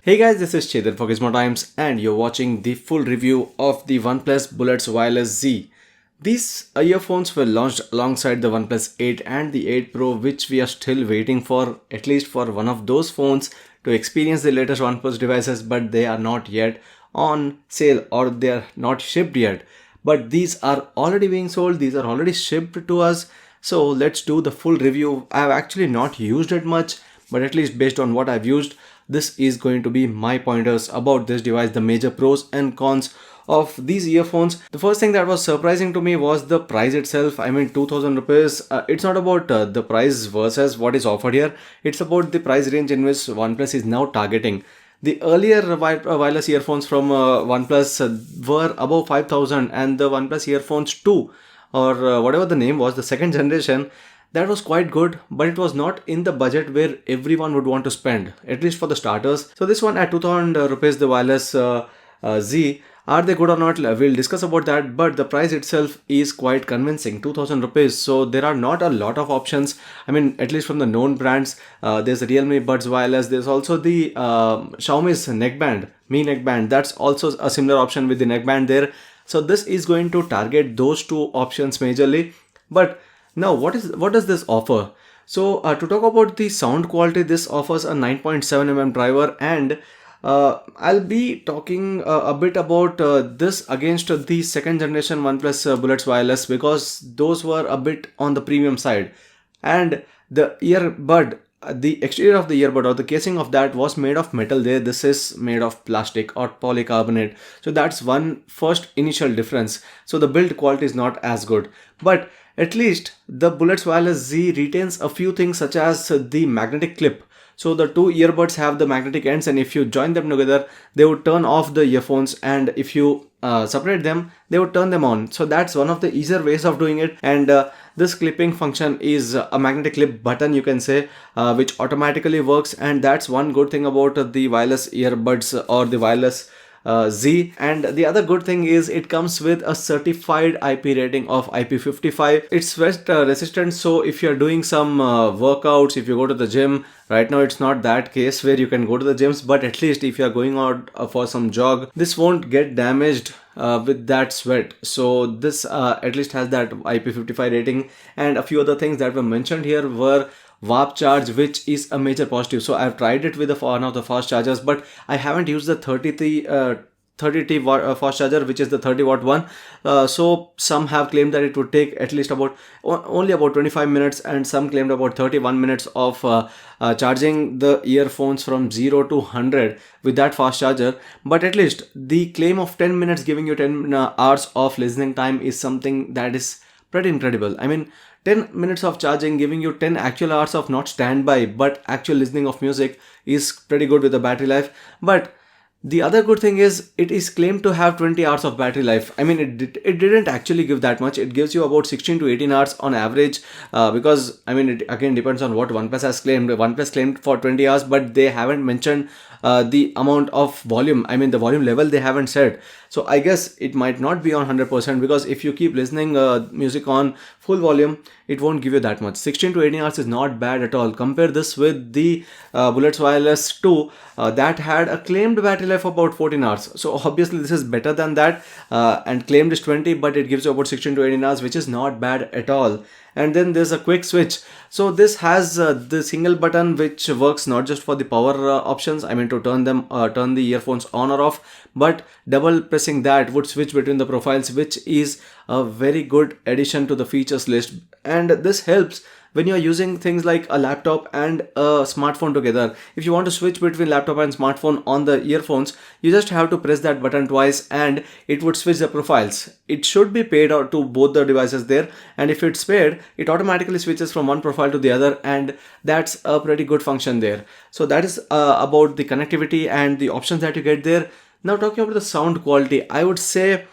Hey guys, this is Chetan for Gizmo Times and you're watching the full review of the OnePlus Bullets Wireless Z. These earphones were launched alongside the OnePlus 8 and the 8 Pro, which we are still waiting for, at least for one of those phones to experience the latest OnePlus devices, but they are not yet on sale or they are not shipped yet. But these are already being sold, these are already shipped to us. So let's do the full review. I've actually not used it much, but at least based on what I've used, this is going to be my pointers about this device, the major pros and cons of these earphones. The first thing that was surprising to me was the price itself. I mean, 2000 rupees. It's not about the price versus what is offered here. It's about the price range in which OnePlus is now targeting. The earlier wireless earphones from OnePlus were above 5000, and the OnePlus earphones 2 or whatever the name was, the second generation, that was quite good, but it was not in the budget where everyone would want to spend, at least for the starters. So this one at 2000 rupees, the wireless Z, are they good or not? We'll discuss about that, but the price itself is quite convincing, 2000 rupees. So there are not a lot of options. I mean, at least from the known brands, there's the Realme Buds Wireless. There's also the Xiaomi's neckband, Mi neckband. That's also a similar option with the neckband there. So this is going to target those two options majorly. But now, what does this offer? So to talk about the sound quality, this offers a 9.7 mm driver, and I'll be talking a bit about this against the second generation OnePlus Bullets Wireless, because those were a bit on the premium side. And the earbud, the exterior of the earbud or the casing of that was made of metal there. This is made of plastic or polycarbonate. So that's one first initial difference. So the build quality is not as good. But at least the Bullets Wireless Z retains a few things such as the magnetic clip. So the two earbuds have the magnetic ends, and if you join them together, they would turn off the earphones, and if you separate them, they would turn them on. So that's one of the easier ways of doing it. And this clipping function is a magnetic clip button, you can say, which automatically works. And that's one good thing about the wireless earbuds or the wireless Z. And the other good thing is it comes with a certified IP rating of IP55. It's rust resistant, so if you're doing some workouts, if you go to the gym, right now it's not that case where you can go to the gyms, but at least if you're going out for some jog, this won't get damaged with that sweat. So this at least has that IP55 rating. And a few other things that were mentioned here were warp charge, which is a major positive. So I've tried it with one of the fast chargers, but I haven't used the 30T fast charger, which is the 30 watt one. So some have claimed that it would take at least only about 25 minutes, and some claimed about 31 minutes of charging the earphones from 0 to 100 with that fast charger. But at least the claim of 10 minutes giving you 10 hours of listening time is something that is pretty incredible. I mean, 10 minutes of charging giving you 10 actual hours of not standby but actual listening of music is pretty good with the battery life. But the other good thing is it is claimed to have 20 hours of battery life. I mean, it didn't actually give that much. It gives you about 16 to 18 hours on average, because I mean, it again depends on what OnePlus has claimed. OnePlus claimed for 20 hours, but they haven't mentioned the amount of volume. I mean, the volume level they haven't said. So I guess it might not be on 100%, because if you keep listening music on full volume, it won't give you that much. 16 to 18 hours is not bad at all. Compare this with the Bullets Wireless 2 that had a claimed battery life of about 14 hours. So obviously this is better than that, and claimed is 20, but it gives you about 16 to 18 hours, which is not bad at all. And then there's a quick switch. So this has the single button which works not just for the power options, I mean to turn the earphones on or off, but double pressing that would switch between the profiles, which is a very good addition to the features list. And this helps when you're using things like a laptop and a smartphone together. If you want to switch between laptop and smartphone on the earphones, you just have to press that button twice and it would switch the profiles. It should be paired out to both the devices there, and if it's paired, it automatically switches from one profile to the other, and that's a pretty good function there. So that is about the connectivity and the options that you get there. Now talking about the sound quality, I would say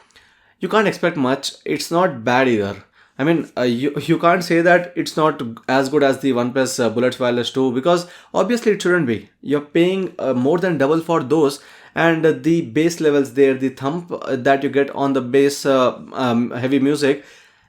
you can't expect much. It's not bad either. I mean, you can't say that it's not as good as the OnePlus Bullets Wireless 2, because obviously it shouldn't be. You're paying more than double for those, and the bass levels there, the thump that you get on the bass heavy music,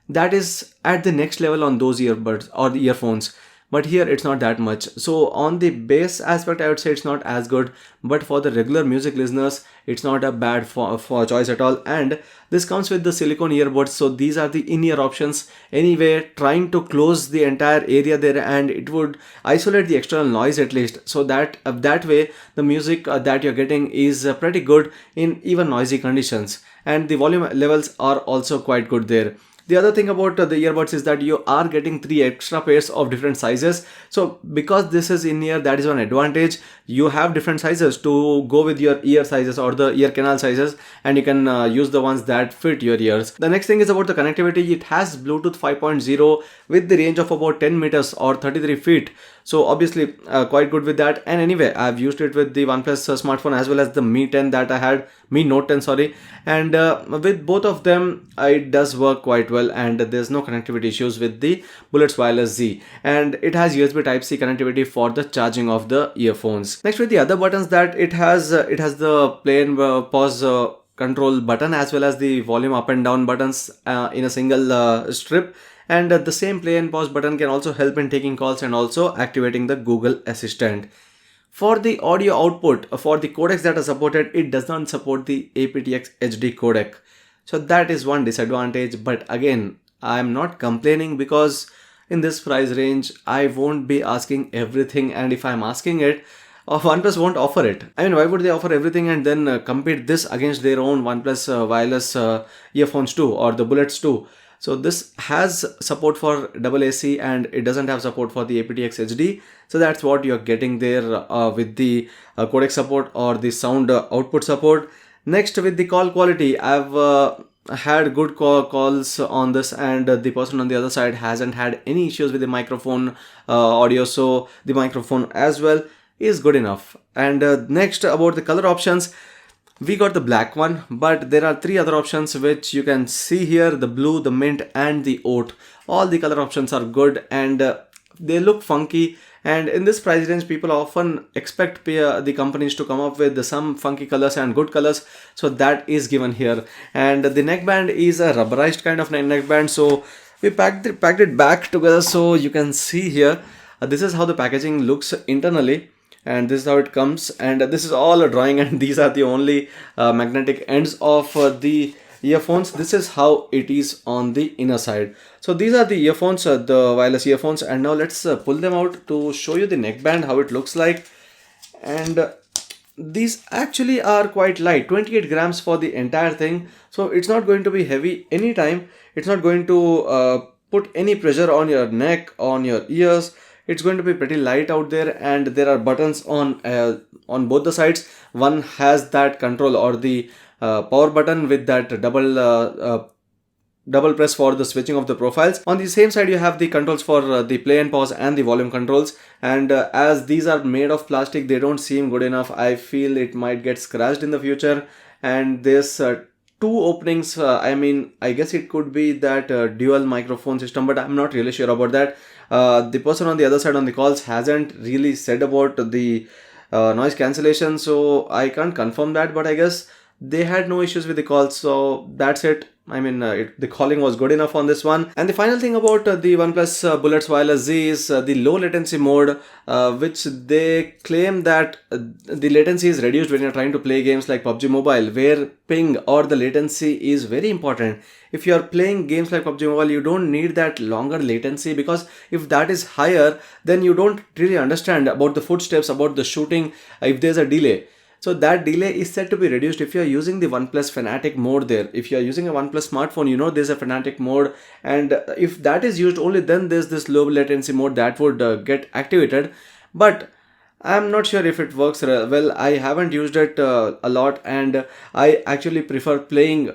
that is at the next level on those earbuds or the earphones. but here it's not that much. So on the bass aspect, I would say it's not as good, but for the regular music listeners, it's not a bad for choice at all. And this comes with the silicone earbuds, so these are the in-ear options. Anyway, trying to close the entire area there, and it would isolate the external noise at least, so that that way the music that you're getting is pretty good in even noisy conditions, and the volume levels are also quite good there. The other thing about the earbuds is that you are getting three extra pairs of different sizes. So because this is in ear, that is one advantage. You have different sizes to go with your ear sizes or the ear canal sizes, and you can use the ones that fit your ears. The next thing is about the connectivity. It has Bluetooth 5.0 with the range of about 10 meters or 33 feet. So obviously quite good with that. And anyway, I've used it with the OnePlus smartphone as well as the Mi 10 that I had, Mi Note 10, sorry. And with both of them, it does work quite well, and there's no connectivity issues with the Bullets Wireless Z. And it has USB Type-C connectivity for the charging of the earphones. Next, with the other buttons that it has the play and pause control button as well as the volume up and down buttons in a single strip. And the same play and pause button can also help in taking calls and also activating the Google Assistant. For the audio output, for the codecs that are supported, it does not support the aptX HD codec. So that is one disadvantage, but again, I'm not complaining because in this price range, I won't be asking everything, and if I'm asking it, OnePlus won't offer it. I mean, why would they offer everything and then compete this against their own OnePlus wireless earphones too, or the Bullets too? So this has support for AAC and it doesn't have support for the aptX HD. So that's what you're getting there with the codec support or the sound output support. Next, with the call quality, I've had good calls on this, and the person on the other side hasn't had any issues with the microphone audio. So the microphone as well is good enough. And next, about the color options, we got the black one, but there are three other options which you can see here: the blue, the mint, and the oat. All the color options are good, and they look funky. And in this price range, people often expect the companies to come up with some funky colors and good colors. So that is given here. And the neckband is a rubberized kind of neckband. So we packed it back together, so you can see here. This is how the packaging looks internally. And this is how it comes, and this is all a drawing, and these are the only magnetic ends of the earphones. This is how it is on the inner side. So these are the earphones, the wireless earphones, and now let's pull them out to show you the neckband, how it looks like. And these actually are quite light, 28 grams for the entire thing. So it's not going to be heavy anytime. It's not going to put any pressure on your neck, on your ears. It's going to be pretty light out there, and there are buttons on both the sides. One has that control or the power button with that double press for the switching of the profiles. On the same side, you have the controls for the play and pause and the volume controls. And as these are made of plastic, they don't seem good enough. I feel it might get scratched in the future. And there's two openings. I mean, I guess it could be that dual microphone system, but I'm not really sure about that. The person on the other side on the calls hasn't really said about the noise cancellation, so I can't confirm that, but I guess they had no issues with the calls, so that's it. I mean, the calling was good enough on this one. And the final thing about the OnePlus Bullets Wireless Z is the low latency mode, which they claim that the latency is reduced when you're trying to play games like PUBG Mobile, where ping or the latency is very important. If you're playing games like PUBG Mobile, you don't need that longer latency, because if that is higher, then you don't really understand about the footsteps, about the shooting, if there's a delay. So that delay is said to be reduced if you are using the OnePlus Fanatic mode there. If you are using a OnePlus smartphone, you know there's a Fanatic mode, and if that is used, only then there's this low latency mode that would get activated. But I'm not sure if it works well. I haven't used it a lot, and I actually prefer playing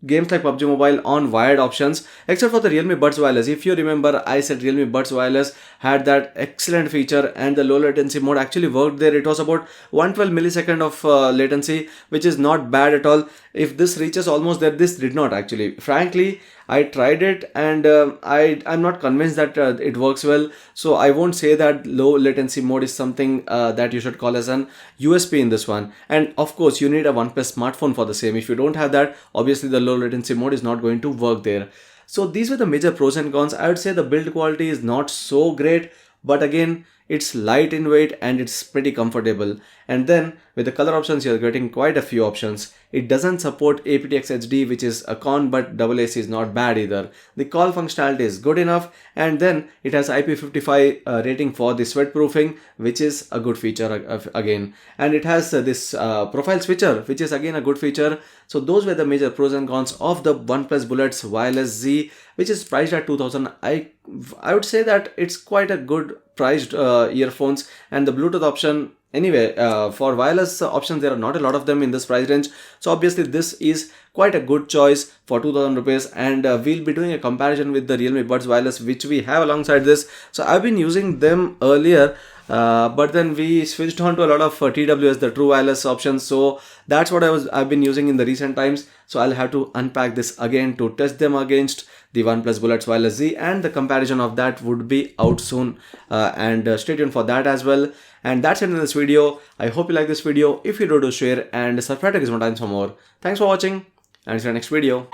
games like PUBG Mobile on wired options, except for the Realme Buds Wireless. If you remember, I said Realme Buds Wireless had that excellent feature, and the low latency mode actually worked there. It was about 112 millisecond of latency, which is not bad at all. If this reaches almost there, this did not actually. Frankly, I tried it, and I'm not convinced that it works well. So I won't say that low latency mode is something that you should call as an USP in this one. And of course, you need a OnePlus smartphone for the same. If you don't have that, obviously the low latency mode is not going to work there. So these were the major pros and cons. I would say the build quality is not so great, but again, it's light in weight and it's pretty comfortable. And then with the color options, you're getting quite a few options. It doesn't support aptX HD, which is a con, but AAC is not bad either. The call functionality is good enough, and then it has IP55 rating for the sweat proofing, which is a good feature again. And it has this profile switcher, which is again a good feature. So those were the major pros and cons of the OnePlus Bullets Wireless Z, which is priced at 2000. I would say that it's quite a good priced earphones, and the Bluetooth option. Anyway, for wireless options, there are not a lot of them in this price range. So obviously this is quite a good choice for 2000 rupees, and we'll be doing a comparison with the Realme Buds Wireless, which we have alongside this. So I've been using them earlier, but then we switched on to a lot of TWS, the True Wireless options. So that's what I've been using in the recent times. So I'll have to unpack this again to test them against the OnePlus Bullets Wireless Z, and the comparison of that would be out soon, and stay tuned for that as well. And that's it in this video. I hope you like this video. If you do share and subscribe to Gizmo Times for more. Thanks for watching, and see you in the next video.